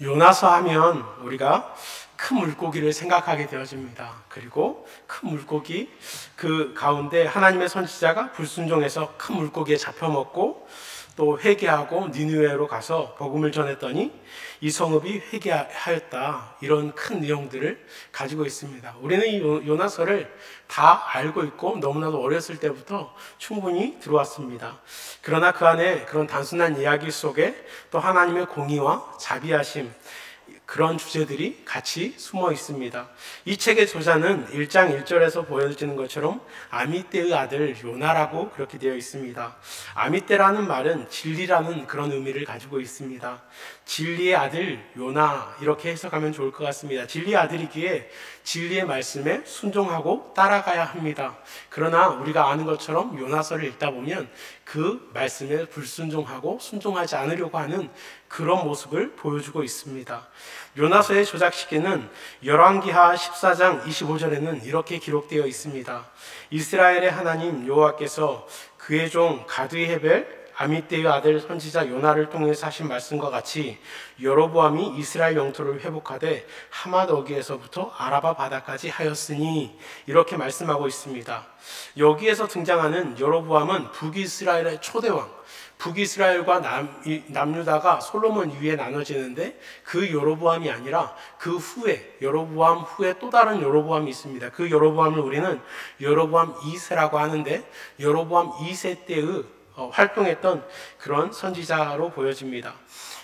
요나서 하면 우리가 큰 물고기를 생각하게 되어집니다. 그리고 큰 물고기 그 가운데 하나님의 선지자가 불순종해서 큰 물고기에 잡혀먹고 또 회개하고 니느웨로 가서 복음을 전했더니 이 성읍이 회개하였다. 이런 큰 내용들을 가지고 있습니다. 우리는 이 요나서를 다 알고 있고 너무나도 어렸을 때부터 충분히 들어왔습니다. 그러나 그 안에 그런 단순한 이야기 속에 또 하나님의 공의와 자비하심, 그런 주제들이 같이 숨어 있습니다. 이 책의 저자는 1장 1절에서 보여지는 것처럼 아미떼의 아들 요나라고 그렇게 되어 있습니다. 아미떼라는 말은 진리라는 그런 의미를 가지고 있습니다. 진리의 아들 요나, 이렇게 해석하면 좋을 것 같습니다. 진리의 아들이기에 진리의 말씀에 순종하고 따라가야 합니다. 그러나 우리가 아는 것처럼 요나서를 읽다 보면 그 말씀에 불순종하고 순종하지 않으려고 하는 그런 모습을 보여주고 있습니다. 요나서의 저작 시기는 열왕기하 14장 25절에는 이렇게 기록되어 있습니다. 이스라엘의 하나님 여호와께서 그의 종 가드헤벨 아미떼의 아들 선지자 요나를 통해서 하신 말씀과 같이 여로보암이 이스라엘 영토를 회복하되 하맛 어귀에서부터 아라바 바다까지 하였으니, 이렇게 말씀하고 있습니다. 여기에서 등장하는 여로보암은 북이스라엘의 초대왕, 북이스라엘과 남유다가 솔로몬 이후에 나눠지는데 그 여로보암이 아니라 그 후에, 여로보암 후에 또 다른 여로보암이 있습니다. 그 여로보암을 우리는 여로보암 2세라고 하는데 여로보암 2세 때의 활동했던 그런 선지자로 보여집니다.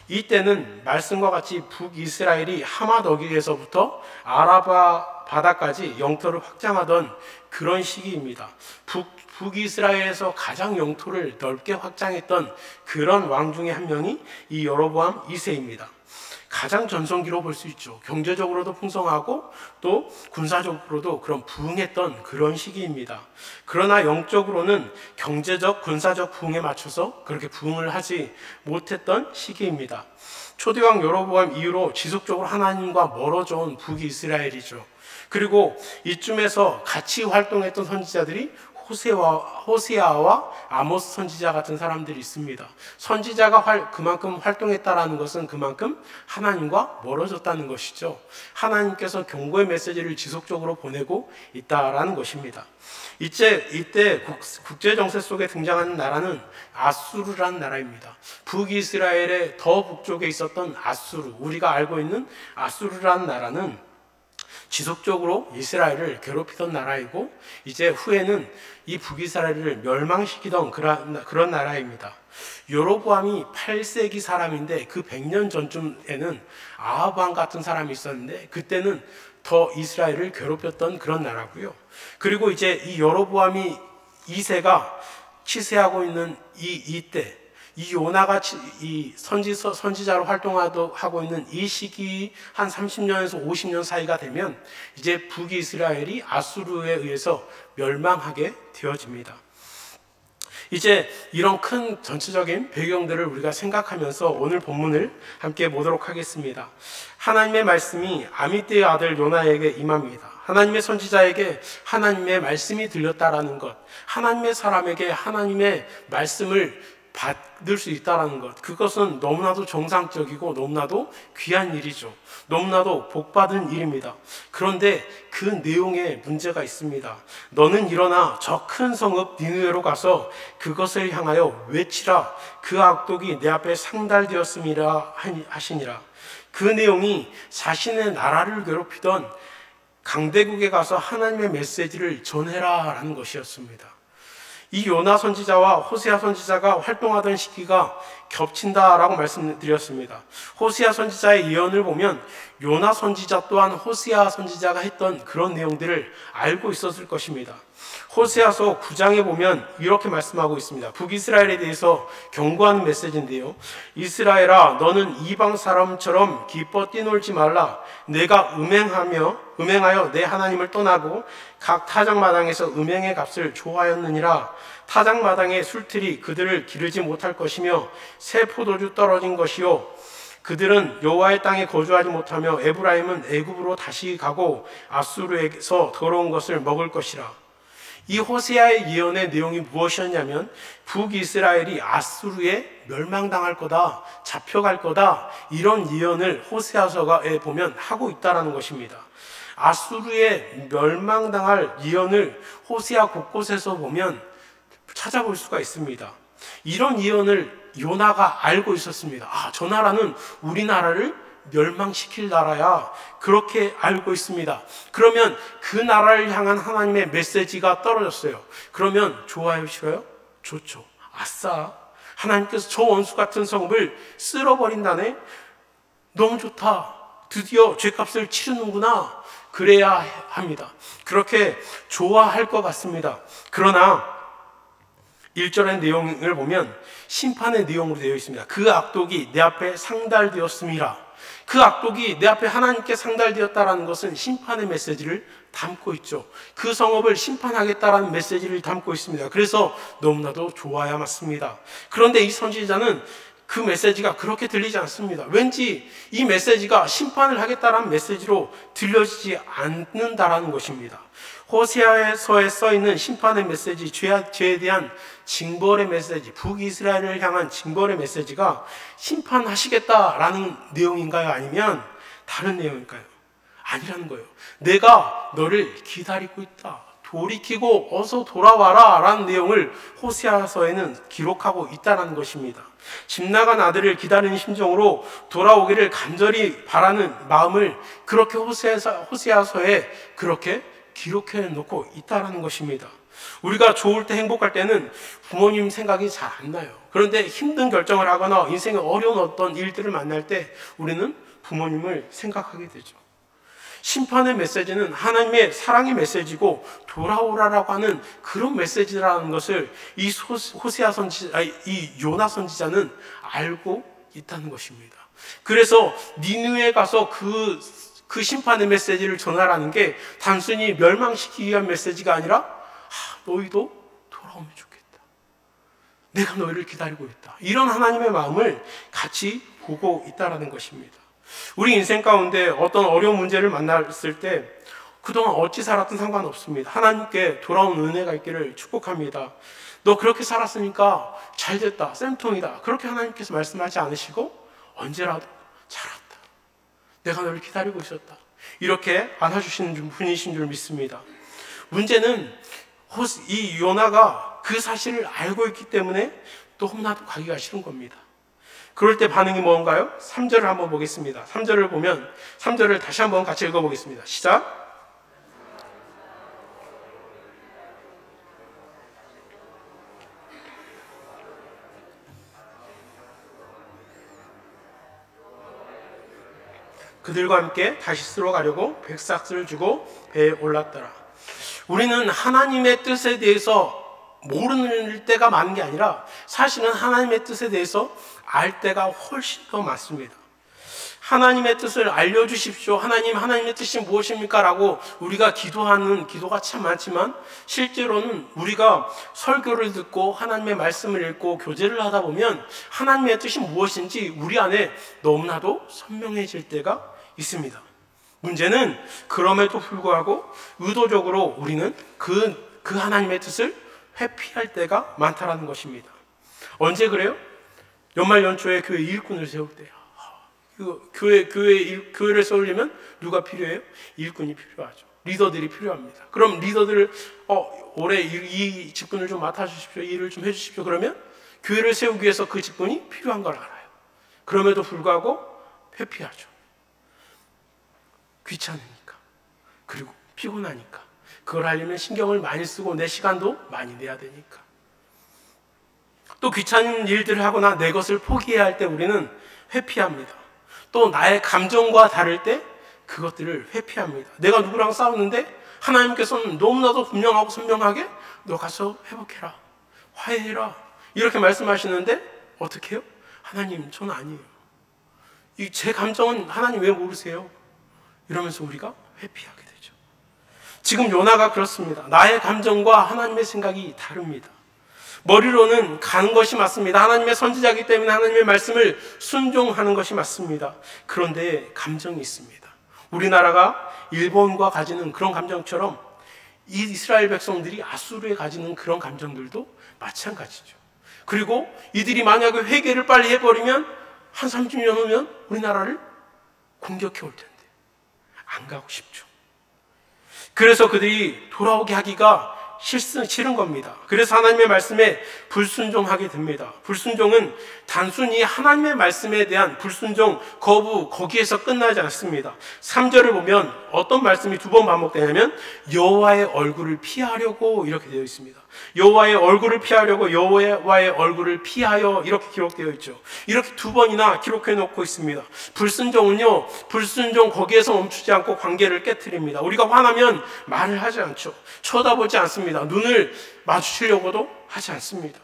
이때는 말씀과 같이 북이스라엘이 하맛 어귀에서부터 아라바 바다까지 영토를 확장하던 그런 시기입니다. 북이스라엘에서 가장 영토를 넓게 확장했던 그런 왕 중에 한 명이 이 여로보암 2세입니다. 가장 전성기로 볼 수 있죠. 경제적으로도 풍성하고 또 군사적으로도 그런 부흥했던 그런 시기입니다. 그러나 영적으로는 경제적, 군사적 부흥에 맞춰서 그렇게 부흥을 하지 못했던 시기입니다. 초대왕 여로보암 이후로 지속적으로 하나님과 멀어져 온 북이스라엘이죠. 그리고 이쯤에서 같이 활동했던 선지자들이 호세아와 아모스 선지자 같은 사람들이 있습니다. 선지자가 그만큼 활동했다라는 것은 그만큼 하나님과 멀어졌다는 것이죠. 하나님께서 경고의 메시지를 지속적으로 보내고 있다라는 것입니다. 이때 국제 정세 속에 등장하는 나라는 아수르라는 나라입니다. 북이스라엘의 더 북쪽에 있었던 아수르, 우리가 알고 있는 아수르라는 나라는 지속적으로 이스라엘을 괴롭히던 나라이고 이제 후에는 이 북이스라엘을 멸망시키던 그런 나라입니다. 여로보암이 8세기 사람인데 그 100년 전쯤에는 아합 왕 같은 사람이 있었는데 그때는 더 이스라엘을 괴롭혔던 그런 나라고요. 그리고 이제 이 여로보암이 2세가 치세하고 있는 이때 이 요나가 이 선지자로 활동하고 있는 이 시기 한 30년에서 50년 사이가 되면 이제 북이스라엘이 아수르에 의해서 멸망하게 되어집니다. 이제 이런 큰 전체적인 배경들을 우리가 생각하면서 오늘 본문을 함께 보도록 하겠습니다. 하나님의 말씀이 아미떼의 아들 요나에게 임합니다. 하나님의 선지자에게 하나님의 말씀이 들렸다라는 것, 하나님의 사람에게 하나님의 말씀을 받을 수 있다는 것, 그것은 너무나도 정상적이고 너무나도 귀한 일이죠. 너무나도 복받은 일입니다. 그런데 그 내용에 문제가 있습니다. 너는 일어나 저 큰 성읍 니느웨로 가서 그것을 향하여 외치라. 그 악독이 내 앞에 상달되었음이라 하시니라. 그 내용이 자신의 나라를 괴롭히던 강대국에 가서 하나님의 메시지를 전해라 라는 것이었습니다. 이 요나 선지자와 호세아 선지자가 활동하던 시기가 겹친다라고 말씀드렸습니다. 호세아 선지자의 예언을 보면 요나 선지자 또한 호세아 선지자가 했던 그런 내용들을 알고 있었을 것입니다. 호세아서 9장에 보면 이렇게 말씀하고 있습니다. 북이스라엘에 대해서 경고하는 메시지인데요. 이스라엘아, 너는 이방 사람처럼 기뻐 뛰놀지 말라. 내가 음행하여 내 하나님을 떠나고 각 타작마당에서 음행의 값을 좋아하였느니라. 타작마당의 술틀이 그들을 기르지 못할 것이며 새 포도주 떨어진 것이요, 그들은 여호와의 땅에 거주하지 못하며 에브라임은 애굽으로 다시 가고 아수르에서 더러운 것을 먹을 것이라. 이 호세아의 예언의 내용이 무엇이었냐면 북이스라엘이 아수르에 멸망당할 거다, 잡혀갈 거다, 이런 예언을 호세아서에 보면 하고 있다는 것입니다. 아수르에 멸망당할 예언을 호세아 곳곳에서 보면 찾아볼 수가 있습니다. 이런 예언을 요나가 알고 있었습니다. 저 나라는 우리나라를 멸망시킬 나라야, 그렇게 알고 있습니다. 그러면 그 나라를 향한 하나님의 메시지가 떨어졌어요. 그러면 좋아요, 싫어요? 좋죠. 아싸, 하나님께서 저 원수 같은 성읍을 쓸어버린다네? 너무 좋다. 드디어 죄값을 치르는구나. 그래야 합니다. 그렇게 좋아할 것 같습니다. 그러나 1절의 내용을 보면 심판의 내용으로 되어 있습니다. 그 악독이 내 앞에 상달되었음이라. 그 악독이 내 앞에 하나님께 상달되었다라는 것은 심판의 메시지를 담고 있죠. 그 성읍을 심판하겠다라는 메시지를 담고 있습니다. 그래서 너무나도 좋아야 맞습니다. 그런데 이 선지자는 그 메시지가 그렇게 들리지 않습니다. 왠지 이 메시지가 심판을 하겠다라는 메시지로 들려지지 않는다라는 것입니다. 호세아서에 써있는 심판의 메시지, 죄에 대한 징벌의 메시지, 북이스라엘을 향한 징벌의 메시지가 심판하시겠다라는 내용인가요? 아니면 다른 내용일까요? 아니라는 거예요. 내가 너를 기다리고 있다. 돌이키고 어서 돌아와라 라는 내용을 호세아서에는 기록하고 있다는 것입니다. 집 나간 아들을 기다리는 심정으로 돌아오기를 간절히 바라는 마음을 그렇게 호세아서에 그렇게 기록해 놓고 있다는 것입니다. 우리가 좋을 때, 행복할 때는 부모님 생각이 잘 안 나요. 그런데 힘든 결정을 하거나 인생의 어려운 어떤 일들을 만날 때 우리는 부모님을 생각하게 되죠. 심판의 메시지는 하나님의 사랑의 메시지고 돌아오라라고 하는 그런 메시지라는 것을 이 요나 선지자는 알고 있다는 것입니다. 그래서 니느웨에 가서 그 심판의 메시지를 전하라는 게 단순히 멸망시키기 위한 메시지가 아니라 너희도 돌아오면 좋겠다. 내가 너희를 기다리고 있다. 이런 하나님의 마음을 같이 보고 있다는 것입니다. 우리 인생 가운데 어떤 어려운 문제를 만났을 때 그동안 어찌 살았든 상관없습니다. 하나님께 돌아온 은혜가 있기를 축복합니다. 너 그렇게 살았으니까 잘됐다, 쌤통이다, 그렇게 하나님께서 말씀하지 않으시고 언제라도 잘했다, 내가 너를 기다리고 있었다, 이렇게 안아주시는 분이신 줄 믿습니다. 문제는 이 요나가 그 사실을 알고 있기 때문에 너무나도 가기가 싫은 겁니다. 그럴 때 반응이 뭔가요? 3절을 한번 보겠습니다. 3절을 보면 3절을 다시 한번 같이 읽어보겠습니다. 시작. 그들과 함께 다시스로 가려고 백삭스를 주고 배에 올랐더라. 우리는 하나님의 뜻에 대해서 모르는 때가 많은 게 아니라 사실은 하나님의 뜻에 대해서 알 때가 훨씬 더 많습니다. 하나님의 뜻을 알려주십시오. 하나님의 뜻이 무엇입니까? 라고 우리가 기도하는 기도가 참 많지만 실제로는 우리가 설교를 듣고 하나님의 말씀을 읽고 교제를 하다 보면 하나님의 뜻이 무엇인지 우리 안에 너무나도 선명해질 때가 있습니다. 문제는 그럼에도 불구하고 의도적으로 우리는 그 하나님의 뜻을 회피할 때가 많다라는 것입니다. 언제 그래요? 연말 연초에 교회 일꾼을 세울 때요. 교회를 세우려면 누가 필요해요? 일꾼이 필요하죠. 리더들이 필요합니다. 그럼 리더들을 올해 이 직분을 좀 맡아주십시오. 일을 좀 해주십시오. 그러면 교회를 세우기 위해서 그 직분이 필요한 걸 알아요. 그럼에도 불구하고 회피하죠. 귀찮으니까, 그리고 피곤하니까, 그걸 하려면 신경을 많이 쓰고 내 시간도 많이 내야 되니까. 또 귀찮은 일들을 하거나 내 것을 포기해야 할 때 우리는 회피합니다. 또 나의 감정과 다를 때 그것들을 회피합니다. 내가 누구랑 싸우는데 하나님께서는 너무나도 분명하고 선명하게 너 가서 회복해라, 화해해라, 이렇게 말씀하시는데 어떻게 해요? 하나님, 저는 아니에요. 제 감정은 하나님 왜 모르세요? 이러면서 우리가 회피하게 되죠. 지금 요나가 그렇습니다. 나의 감정과 하나님의 생각이 다릅니다. 머리로는 가는 것이 맞습니다. 하나님의 선지자이기 때문에 하나님의 말씀을 순종하는 것이 맞습니다. 그런데 감정이 있습니다. 우리나라가 일본과 가지는 그런 감정처럼 이 이스라엘 백성들이 아수르에 가지는 그런 감정들도 마찬가지죠. 그리고 이들이 만약에 회개를 빨리 해버리면 한 30년 후면 우리나라를 공격해 올 텐데 안 가고 싶죠. 그래서 그들이 돌아오게 하기가 싫은 겁니다. 그래서 하나님의 말씀에 불순종하게 됩니다. 불순종은 단순히 하나님의 말씀에 대한 불순종, 거부, 거기에서 끝나지 않습니다. 3절을 보면 어떤 말씀이 두 번 반복되냐면 여호와의 얼굴을 피하려고 이렇게 되어 있습니다. 여호와의 얼굴을 피하려고, 여호와의 얼굴을 피하여, 이렇게 기록되어 있죠. 이렇게 두 번이나 기록해 놓고 있습니다. 불순종은요, 불순종 거기에서 멈추지 않고 관계를 깨트립니다. 우리가 화나면 말을 하지 않죠. 쳐다보지 않습니다. 눈을 마주치려고도 하지 않습니다.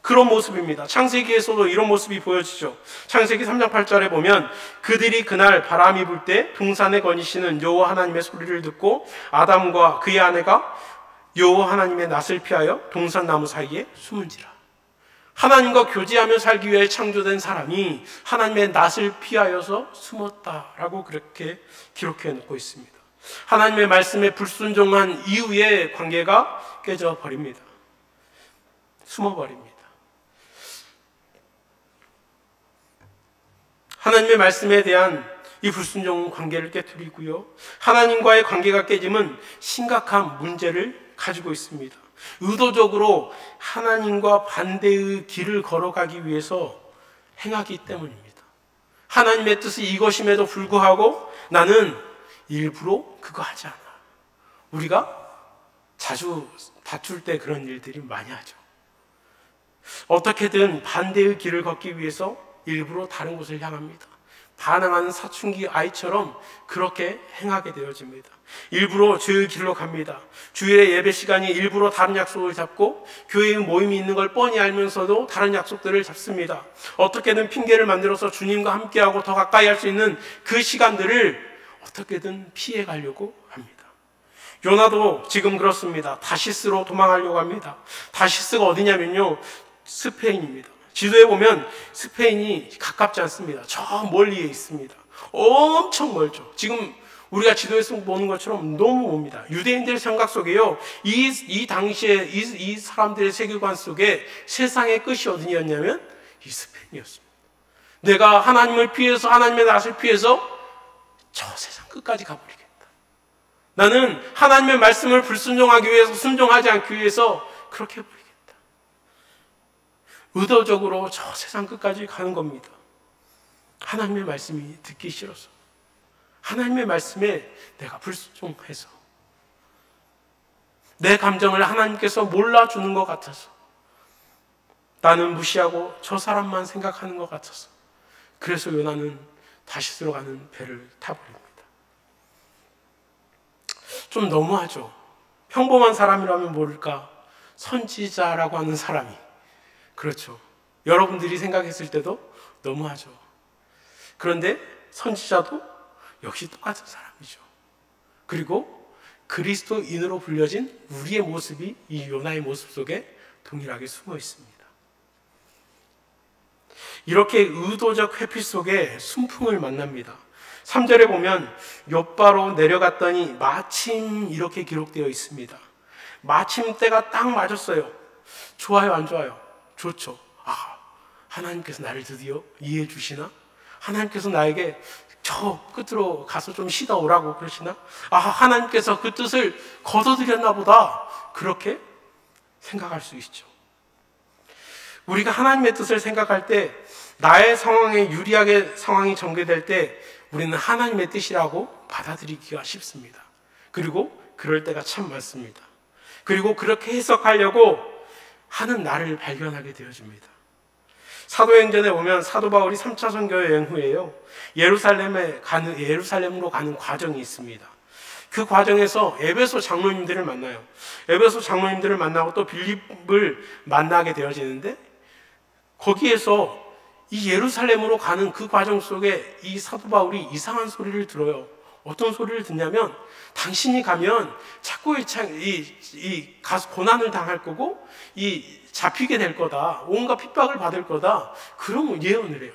그런 모습입니다. 창세기에서도 이런 모습이 보여지죠. 창세기 3장 8절에 보면 그들이 그날 바람이 불 때 동산에 거니시는 여호와 하나님의 소리를 듣고 아담과 그의 아내가 여호와 하나님의 낯을 피하여 동산 나무 사이에 숨은지라. 하나님과 교제하며 살기 위해 창조된 사람이 하나님의 낯을 피하여서 숨었다라고 그렇게 기록해 놓고 있습니다. 하나님의 말씀에 불순종한 이후에 관계가 깨져 버립니다. 숨어버립니다. 하나님의 말씀에 대한 이 불순종은 관계를 깨뜨리고요, 하나님과의 관계가 깨지면 심각한 문제를 가지고 있습니다. 의도적으로 하나님과 반대의 길을 걸어가기 위해서 행하기 때문입니다. 하나님의 뜻이 이것임에도 불구하고 나는 일부러 그거 하지 않아. 우리가 자주 다툴 때 그런 일들이 많이 하죠. 어떻게든 반대의 길을 걷기 위해서 일부러 다른 곳을 향합니다. 반항하는 사춘기 아이처럼 그렇게 행하게 되어집니다. 일부러 주의 길로 갑니다. 주일의 예배 시간이 일부러 다른 약속을 잡고 교회의 모임이 있는 걸 뻔히 알면서도 다른 약속들을 잡습니다. 어떻게든 핑계를 만들어서 주님과 함께하고 더 가까이 할 수 있는 그 시간들을 어떻게든 피해 가려고 합니다. 요나도 지금 그렇습니다. 다시스로 도망하려고 합니다. 다시스가 어디냐면요, 스페인입니다. 지도에 보면 스페인이 가깝지 않습니다. 저 멀리에 있습니다. 엄청 멀죠. 지금 우리가 지도에서 보는 것처럼 너무 멉니다. 유대인들의 생각 속에요, 이 당시에 이 사람들의 세계관 속에 세상의 끝이 어디였냐면 이 스페인이었습니다. 내가 하나님을 피해서, 하나님의 낯을 피해서 저 세상 끝까지 가버리겠다. 나는 하나님의 말씀을 불순종하기 위해서, 순종하지 않기 위해서 그렇게 해버리겠다. 의도적으로 저 세상 끝까지 가는 겁니다. 하나님의 말씀이 듣기 싫어서, 하나님의 말씀에 내가 불순종해서, 내 감정을 하나님께서 몰라주는 것 같아서, 나는 무시하고 저 사람만 생각하는 것 같아서, 그래서 요나는 다시스로 가는 배를 타버립니다. 좀 너무하죠. 평범한 사람이라면 모를까, 선지자라고 하는 사람이, 그렇죠, 여러분들이 생각했을 때도 너무하죠. 그런데 선지자도 역시 똑같은 사람이죠. 그리고 그리스도인으로 불려진 우리의 모습이 이 요나의 모습 속에 동일하게 숨어 있습니다. 이렇게 의도적 회피 속에 순풍을 만납니다. 3절에 보면 욥바로 내려갔더니 마침, 이렇게 기록되어 있습니다. 마침 때가 딱 맞았어요. 좋아요, 안 좋아요? 좋죠. 하나님께서 나를 드디어 이해해 주시나? 하나님께서 나에게 저 끝으로 가서 좀 쉬다 오라고 그러시나? 하나님께서 그 뜻을 거둬들였나 보다, 그렇게 생각할 수 있죠. 우리가 하나님의 뜻을 생각할 때, 나의 상황에 유리하게 상황이 전개될 때 우리는 하나님의 뜻이라고 받아들이기가 쉽습니다. 그리고 그럴 때가 참 많습니다. 그리고 그렇게 해석하려고 하는 나를 발견하게 되어집니다. 사도행전에 보면 사도 바울이 3차 선교 여행 후에요, 예루살렘으로 가는 과정이 있습니다. 그 과정에서 에베소 장로님들을 만나요. 에베소 장로님들을 만나고 또 빌립을 만나게 되어지는데, 거기에서 이 예루살렘으로 가는 그 과정 속에 이 사도 바울이 이상한 소리를 들어요. 어떤 소리를 듣냐면, 당신이 가면 자꾸 가서 고난을 당할 거고, 잡히게 될 거다, 온갖 핍박을 받을 거다, 그런 예언을 해요.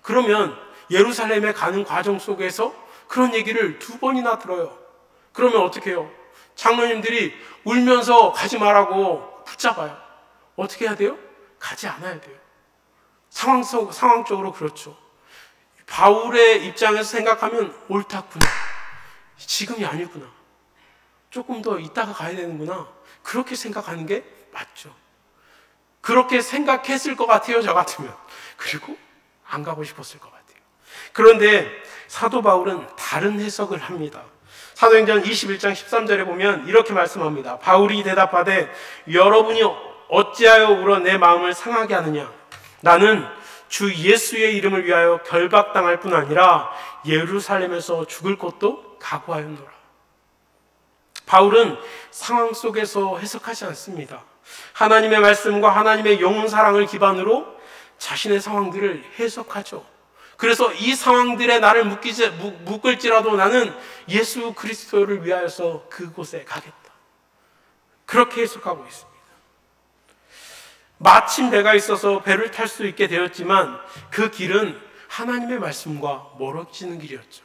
그러면 예루살렘에 가는 과정 속에서 그런 얘기를 2번이나 들어요. 그러면 어떻게 해요? 장로님들이 울면서 가지 말라고 붙잡아요. 어떻게 해야 돼요? 가지 않아야 돼요. 상황적으로 그렇죠. 바울의 입장에서 생각하면 옳다구나. 지금이 아니구나. 조금 더 이따가 가야 되는구나. 그렇게 생각하는 게 맞죠. 그렇게 생각했을 것 같아요, 저 같으면. 그리고 안 가고 싶었을 것 같아요. 그런데 사도 바울은 다른 해석을 합니다. 사도행전 21장 13절에 보면 이렇게 말씀합니다. 바울이 대답하되 여러분이 어찌하여 울어 내 마음을 상하게 하느냐. 나는 주 예수의 이름을 위하여 결박당할 뿐 아니라 예루살렘에서 죽을 것도 각오하였노라. 바울은 상황 속에서 해석하지 않습니다. 하나님의 말씀과 하나님의 영혼 사랑을 기반으로 자신의 상황들을 해석하죠. 그래서 이 상황들에 나를 묶을지라도 나는 예수 그리스도를 위하여서 그곳에 가겠다. 그렇게 해석하고 있습니다. 마침 배가 있어서 배를 탈 수 있게 되었지만 그 길은 하나님의 말씀과 멀어지는 길이었죠.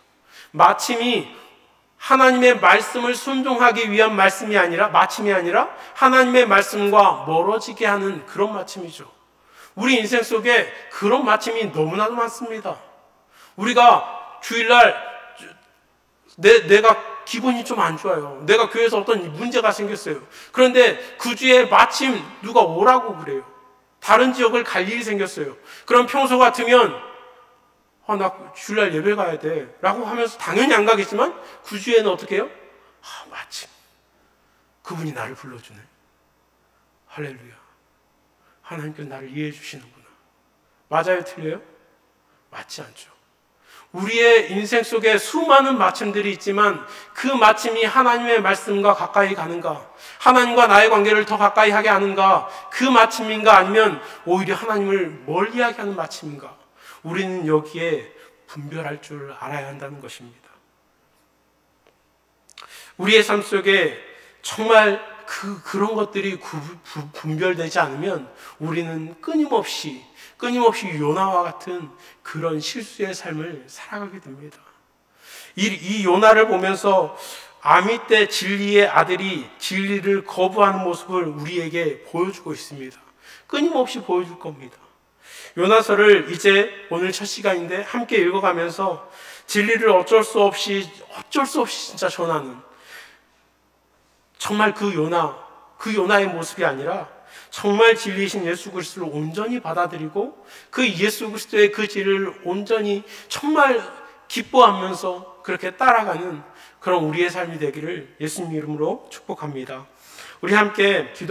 마침이 하나님의 말씀을 순종하기 위한 마침이 아니라 하나님의 말씀과 멀어지게 하는 그런 마침이죠. 우리 인생 속에 그런 마침이 너무나도 많습니다. 우리가 주일날 내가 기분이 좀 안 좋아요. 내가 교회에서 어떤 문제가 생겼어요. 그런데 그 주에 마침 누가 오라고 그래요. 다른 지역을 갈 일이 생겼어요. 그럼 평소 같으면 나 주일날 예배 가야 돼 라고 하면서 당연히 안 가겠지만 그 주에는 어떻게 해요? 마침 그분이 나를 불러주네. 할렐루야. 하나님께서 나를 이해해 주시는구나. 맞아요? 틀려요? 맞지 않죠. 우리의 인생 속에 수많은 마침들이 있지만 그 마침이 하나님의 말씀과 가까이 가는가, 하나님과 나의 관계를 더 가까이 하게 하는가, 그 마침인가, 아니면 오히려 하나님을 멀리하게 하는 마침인가, 우리는 여기에 분별할 줄 알아야 한다는 것입니다. 우리의 삶 속에 정말 그런 것들이 분별되지 않으면 우리는 끊임없이 요나와 같은 그런 실수의 삶을 살아가게 됩니다. 이 요나를 보면서 아미떼 진리의 아들이 진리를 거부하는 모습을 우리에게 보여주고 있습니다. 끊임없이 보여줄 겁니다. 요나서를 이제 오늘 첫 시간인데 함께 읽어가면서 진리를 어쩔 수 없이 진짜 전하는, 정말 그 요나의 모습이 아니라 정말 진리이신 예수 그리스도를 온전히 받아들이고 그 예수 그리스도의 그 진리를 온전히 정말 기뻐하면서 그렇게 따라가는 그런 우리의 삶이 되기를 예수님 이름으로 축복합니다. 우리 함께 기도